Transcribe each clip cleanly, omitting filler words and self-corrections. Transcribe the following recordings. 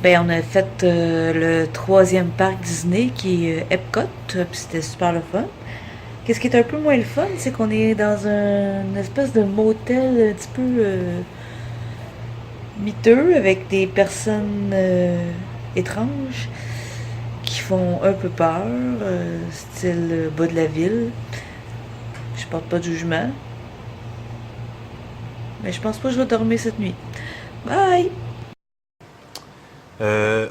Ben, on a fait le troisième parc Disney qui est Epcot, puis c'était super le fun. Qu'est-ce qui est un peu moins le fun, c'est qu'on est dans une espèce de motel un petit peu miteux avec des personnes étranges qui font un peu peur, style bas de la ville. Je porte pas de jugement, mais je pense pas que je vais dormir cette nuit. Bye!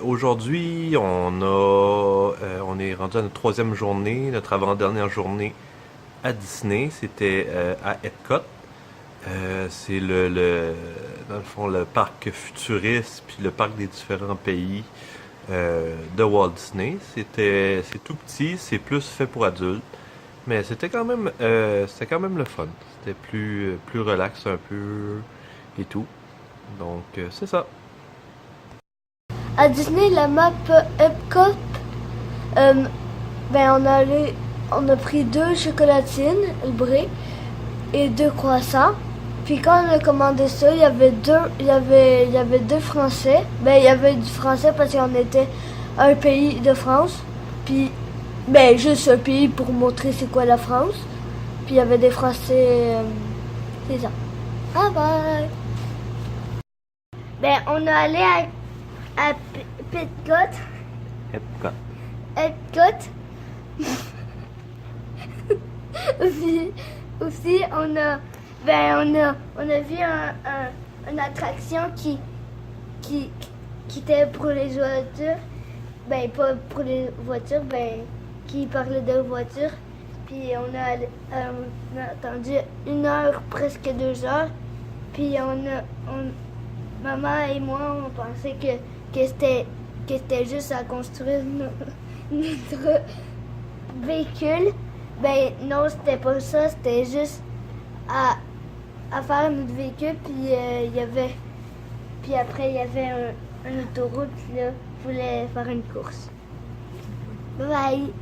Aujourd'hui, on est rendu à notre troisième journée, notre avant-dernière journée à Disney. C'était à Epcot. C'est dans le fond, le parc futuriste, puis le parc des différents pays de Walt Disney. C'est tout petit, c'est plus fait pour adultes, mais c'était quand même le fun. C'était plus relax un peu et tout. Donc, c'est ça. À Disney, la map Epcot, euh, on a pris deux chocolatines, le brie, et deux croissants. Puis quand on a commandé ça, il y avait deux Français. Ben, il y avait du français parce qu'on était un pays de France. Puis, ben, juste un pays pour montrer c'est quoi la France. Puis il y avait des Français, c'est ça. Bye bye! Ben, on est allé à Epcot. Epcot. Epcot. aussi, aussi, on a vu une attraction qui, qui était pour les voitures. Ben, pas pour les voitures, ben, qui parlait de voitures. Puis on a attendu 1 heure, presque 2 heures. Puis maman et moi, on pensait que c'était juste à construire notre véhicule. Ben non, c'était pas ça, c'était juste à faire notre véhicule. Puis puis après il y avait une autoroute là, voulait faire une course. Bye bye.